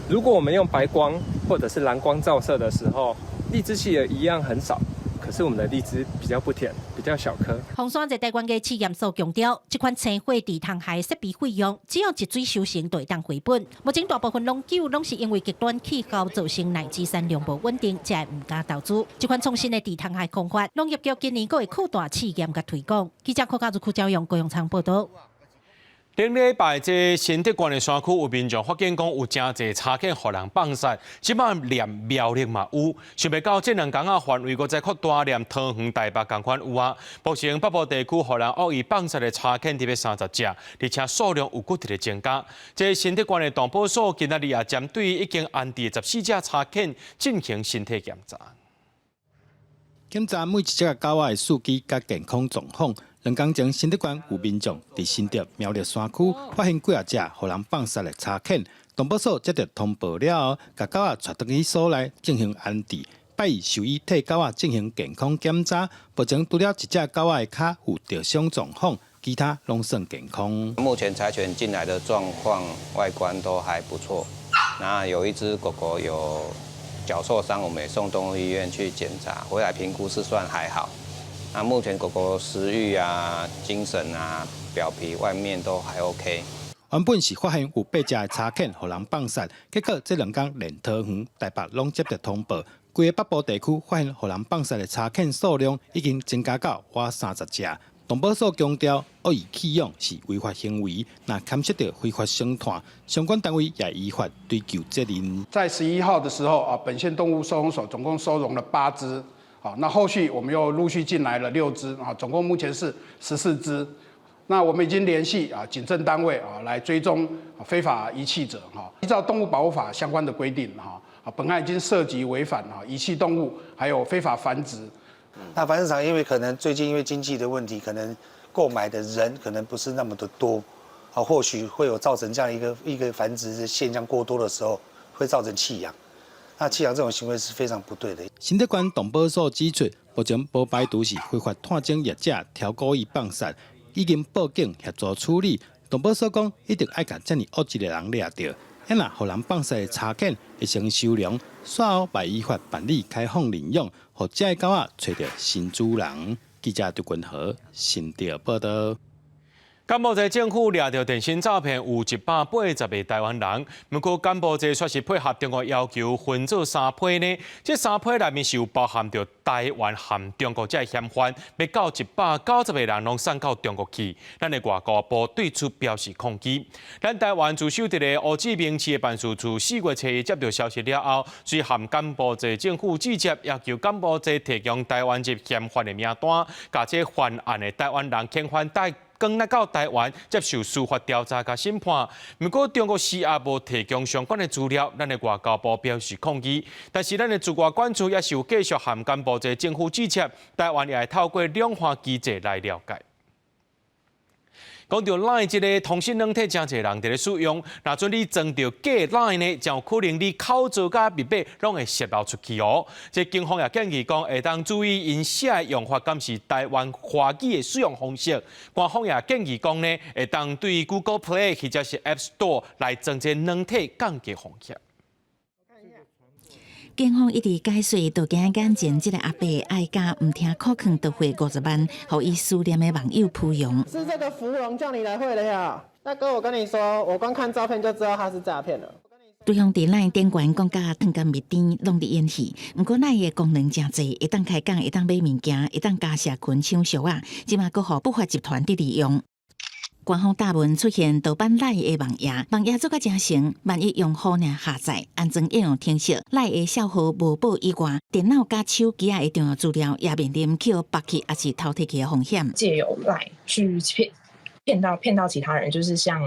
如果我们用白光或者是蓝光照射的时候，荔枝企鹅一样很少，可是我们的荔枝比较不甜，比较小颗。红山在台湾的试验所强调，这款青花池塘海设备费用只要一水修成就会当回本。目前大部分农友拢是因为极端气候造成奶鸡产量不稳定，才唔敢投资。这款创新的池塘海方法，农业局今年还会扩大试验甲推广。记者柯家族焦阳高永昌报道。顶礼拜，这新德县的山区有民众发现讲有真侪柴犬互人放杀，即摆连苗栗嘛有，想袂到这2天啊范围，搁再扩大连桃园、台北同款有啊。目前北部地区互人恶意放杀的柴犬特别30只，而且数量有骨直的增加。这新德县的动保所今仔日也针对已经安置14只柴犬进行身体检查。检查每一只狗仔的数据甲健康状况。2天前，新德县有民众伫新德苗栗山区发现几只互人放杀的柴犬，动保所接到通报了后，甲狗仔带回去所内进行安置。拜二兽医替狗仔进行健康检查，目前除了一只狗仔的脚有着伤状况，其他拢算健康。目前柴犬进来的状况、外观都还不错。那有一只狗狗有脚受伤，我们也送动物医院去检查，回来评估是算还好。那目前狗狗食欲啊、精神啊、表皮外面都还 OK。原本是发现有8只的柴犬互人放杀，结果这2天连桃园、台北拢接到通报，规个北部地区发现互人放杀的柴犬数量已经增加到30只。动保所强调，恶意弃养是违法行为，那牵涉到非法生态，相关单位也依法追究责任。在11号的时候本县动物收容所总共收容了8只。那后续我们又陆续进来了6只总共目前是14只。那我们已经联系警政单位来追踪非法遗弃者依照动物保护法相关的规定本案已经涉及违反遗弃动物还有非法繁殖。那繁殖场因为可能最近因为经济的问题，可能购买的人可能不是那么的多或许会有造成这样一个繁殖的现象过多的时候，会造成弃养。那弃养这种行为是非常不对的。新德县动保所指出，目前无排除是非法探监业者挑故意放杀，已经报警协助处理。动保所讲，一定要把这么恶质的人抓到，因若互人放杀的柴犬会成收容，随后by依法办理开放领养，让这个狗仔找到新主人。记者杜君和新德报道。柬埔寨政府抓到电信诈骗有180个台湾人，不过柬埔寨却是配合中国要求分做3批呢。这3批内面是有包含着台湾含中国这嫌犯，要到190个人拢送到中国去。咱的外交部对此表示抗议。咱台湾驻守伫个乌志明市的办事处4月初接到消息了后，随函柬埔寨政府直接要求柬埔寨提供台湾这嫌犯的名单，甲这犯案的台湾人遣返赶来到台湾接受司法调查甲审判，不过中国时也无提供相关的资料，咱的外交部表示抗议。但是咱的驻外管处也是有继续函柬埔寨政府支持，台湾也会透过两岸机制来了解。讲到 LINE 这个通讯软体，真侪人伫咧使用。若准你装到假 LINE 呢，就有可能你口罩甲密码拢会泄露出去哦。这警方也建议讲，会当注意因写的用法，敢是台湾华语的使用方式。官方也建议讲呢，会当对 Google Play 或者是 App Store 来装这软体降低风险。警方一直解说，到今眼前这个阿伯爱家唔听口劝，就汇50万，互伊思念的网友蒲勇。是这个芙蓉叫你来汇的呀，大哥，我跟你说，我光看照片就知道他是诈骗了。对方伫LINE电源讲甲汤干密甜，拢伫演戏。不过LINE的功能真侪，会当开讲，会当买物件，会当加社群抢俗啊，即马佫互不法集团伫利用。官方大文出现盗版LINE的网页，网页做甲真成，万一用户呢下载，安装应用程式，LINE的账号无保以外，电脑甲手机的重要资料也面临去拔去，还是偷摕去的风险。借由LINE去骗到其他人，就是像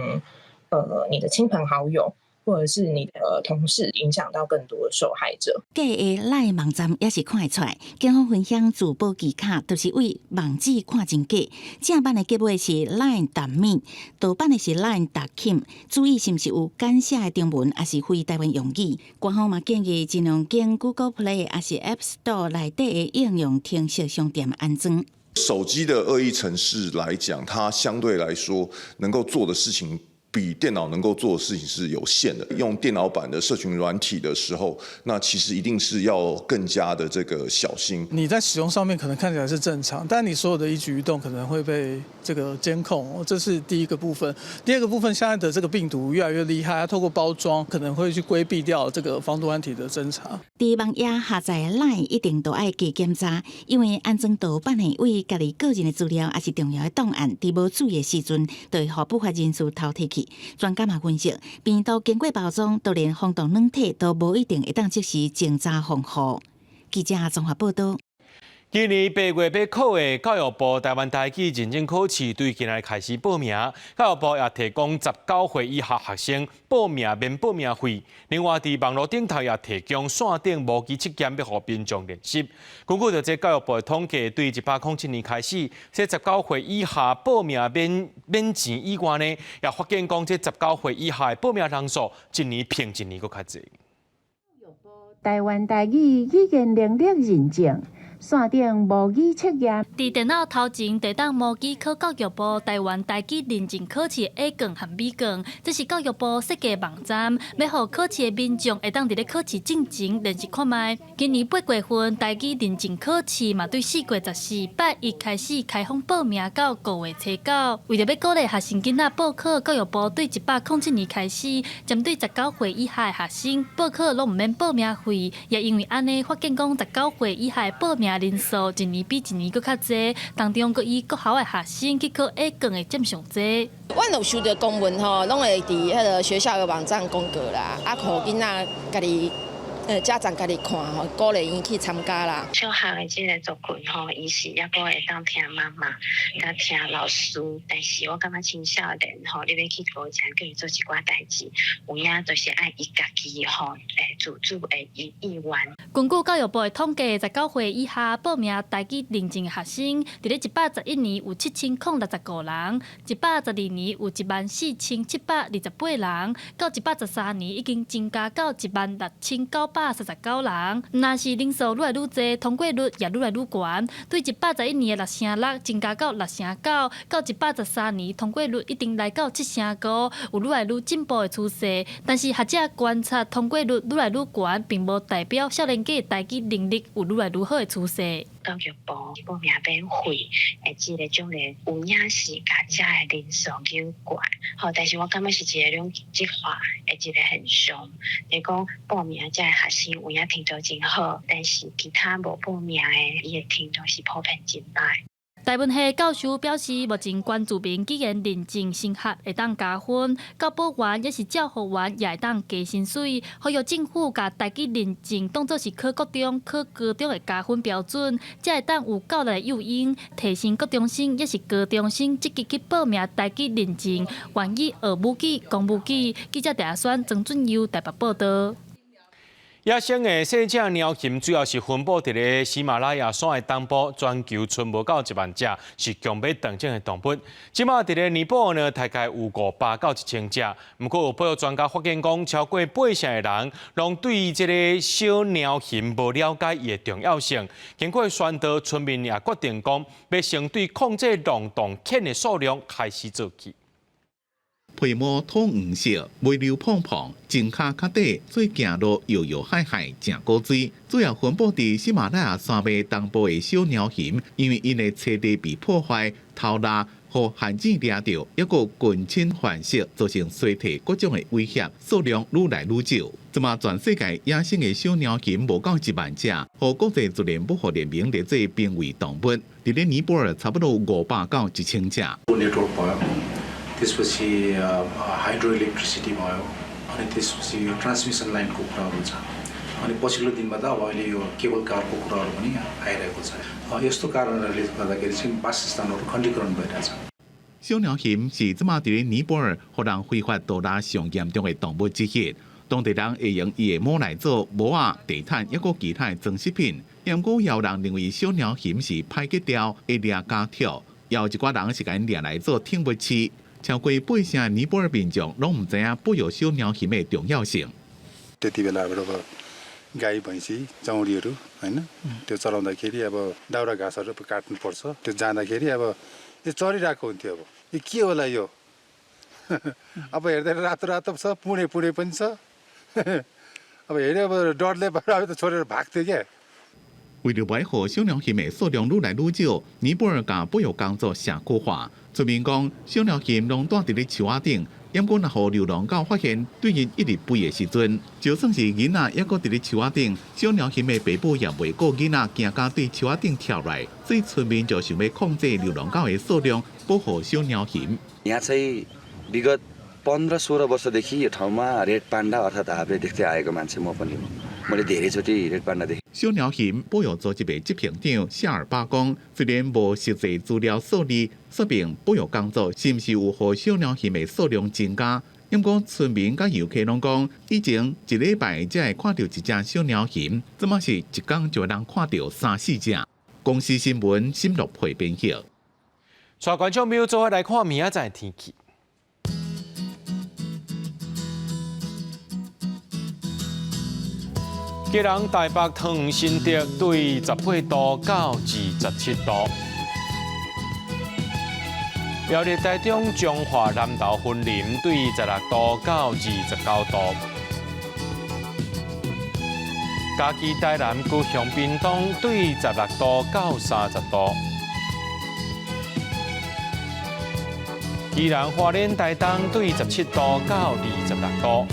你的亲朋好友。或者是你的同事，影响到更多的受害者。假的LINE网站也是看得出来，警方分享自保技巧，就是为网址看真假。正版的结尾是 line.me， 盗版的是 line.com。注意是不是有简写的中文，还是非台湾用语。官方嘛建议尽量经 Google Play 还是 App Store 内底的应用程式商店安装。手机的恶意程式来讲，它相对来说能够做的事情比电脑能够做的事情是有限的。用电脑版的社群软体的时候，那其实一定是要更加的这个小心。你在使用上面可能看起来是正常，但你所有的一举一动可能会被这个监控，这是第一个部分。第二个部分，现在的这个病毒越来越厉害，它透过包装可能会去规避掉这个防毒软体的侦查。伫网页下载 LINE 一定都要加检查，因为安全岛办理为家己个人的资料也是重要的档案，伫无注意的时阵，就会互不法人士偷摕去。专家嘛分析，病毒经过包装，就连防毒软体都无一定会当即时检查防护。记者综合报道。今年8月要考的教育部台湾台语认证考试，对今日开始报名。教育部也提供19岁以下学生报名免报名费。另外，伫网络顶头也提供线顶模拟测验，要互民众练习。根据这教育部的统计，对1807年开始，这19岁以下报名免钱以外呢，也发现讲这19岁以下的报名人数，一年比一年搁较侪。台湾台语语言能力认证。线顶模拟测验，伫电脑头前地当模拟考教育部台湾台语认证考试的 A 卷和 B 卷，这是教育部设计的网站，要互考试的民众会当伫咧考试进前练习看卖。今年8月份台语认证考试嘛，对4月14、8、1开始开放报名到5月初9。为了要鼓励学生囡仔报考，教育部对1807年开始，针对19岁以下的学生报考拢唔免报名费，也因为安尼发现讲19岁以下的报名人数一年比一年搁较侪，当中搁以国校的学生去考 A 卷的占上侪。阮有收到公文吼，拢会伫迄个学校的网站公告啦，啊，互囡仔家己。家长家己看吼，鼓励伊去参加啦。小学的这个族群吼，伊是抑阁会当听妈妈，甲听老师。但是我感觉青少年吼，你要去高中，叫伊做一寡代志，有影就是爱伊家己吼，自主的意愿。根据教育部的统计，19岁以下报名台语认证的学生，伫咧111年有7065人，112年有14728人，到113年已经增加到16939人。若是人数愈来愈侪，通过率也愈来愈悬。对111年的6.6%增加到6.9%，到113年通过率一定来到7.5%，有愈来愈进步的趋势。但是学者观察，通过率愈来愈悬，并无代表少年家的台语能力有愈来愈好的趋势。教育部报名免费，这个种类有影是家者的人数有悬，好，但是我感觉是一个两极化的一个现象。你讲报名这个学生有影程度真好，但是其他无报名的，伊的程度是普遍真歹。台文系教授表示，目前关注民语言认证升学会当加分，教保员也是教学员也会当加薪水。呼吁政府甲台语认证当作是考国中、考高中的加分标准，才会当有够力的诱因，提升国中生也是高中生积极去报名台语认证，愿意学母语、讲母语。记者陈选曾俊佑台北报道。野生的细只鸟禽主要是分布伫咧喜马拉雅山的东部，全球存无到1万只，是强要断种的动物。即马伫咧尼泊尔呢，大概有500到1000只。不过有保育专家发现讲，超过8成的人拢对这个小鸟禽无了解伊的重要性。经过宣导，村民也决定讲，要先对控制龙洞犬的数量开始做起。皮毛土黄色，微溜胖胖，前脚脚底做行路摇摇摆摆，真古锥。主要分布伫喜马拉雅山脉东部的小鸟禽，因为因的栖地被破坏、偷拉和限制掠到，抑个群侵繁殖，造成衰退各种的威胁，数量愈来愈少。即马全世界野生的小鸟禽无到1万只，和国际自然保护联盟列做濒危动物。伫咧尼泊尔差不多500到1000只。This was hydroelectricity भयो अनि त्यसपछि यो ट्रान्समिसन लाइनको कुराहरू छ अनि पछिल्लो दिनमा त अब अहिले यो केबल कारको कुराहरू पनि आइरहेको छ यस्तो कारणहरूले गर्दाखेरि चाहिँ वासस्थानहरू खण्डीकरण भइरहेछ。小鸟禽是即马伫咧尼泊尔互人非法捕捞上严重的动物之一，当地人会用伊的毛来做帽仔、地毯，抑个其他的装饰品。不过，也有人认为小鸟禽是歹吉雕，会掠家跳，也有一寡人是甲因掠来做听不起。超过8成尼泊尔民众拢唔知影保育小鸟禽的重要性。त्यति बेलाबाट अब गाई भैँसी चौरीहरू होइन त्यो चलाउँदाखेरि अब दाउरा घाँसहरू काट्नु पर्छ त्यो जाँदाखेरि अब यो चरिरहेको हुन्थ्यो अब यो के होला यो अब हेर्दै रातो छ पुणे पनि छ अब हेऱ्यो अब डरले अब छोडेर भाग्थ्यो क्या。为了维护小鸟鸫的数量愈来愈少，尼泊尔甲保育工作社区化。村民讲，小鸟鸫拢住伫咧树仔顶，要果若互流浪狗发现，对因一日吠的时阵，就算是囡仔也搁伫咧树仔顶，小鸟鸫的爸母也袂顾囡仔惊甲对树仔顶跳来，所以村民就想要控制流浪狗的数量，保护小鸟鸫。यहाँ चाहिँ विगत 15-16 वर्षदेखि यो ठाउँमा रेड पान्डा अर्थात् हाब्रे देख्दै आएको मान्छे म पनि हो। मैले धेरैचोटि रेड पान्डा देखेँ।小鸟鸫保育组织的执行长谢尔巴讲，虽然无实际资料数字说明保育工作是毋是有互小鸟鸫的数量增加，因过村民甲游客拢讲，以前一礼拜才会看到一只小鸟鸫，怎么是一天就能看到3-4只？公司新闻深入配编辑。带观众朋友做伙来看明仔载天气。吉隆台北糖新竹对18度到27度，苗栗台中彰化南投云林对16度到29度，嘉义台南高雄屏东对16度到30度，宜兰花莲台东对17度到26度。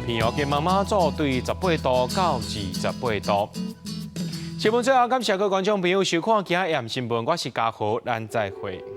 平遥金妈妈祖对18度到28度。新闻最后，感谢各位观众朋友收看今日AM新闻，我是嘉豪，咱再会。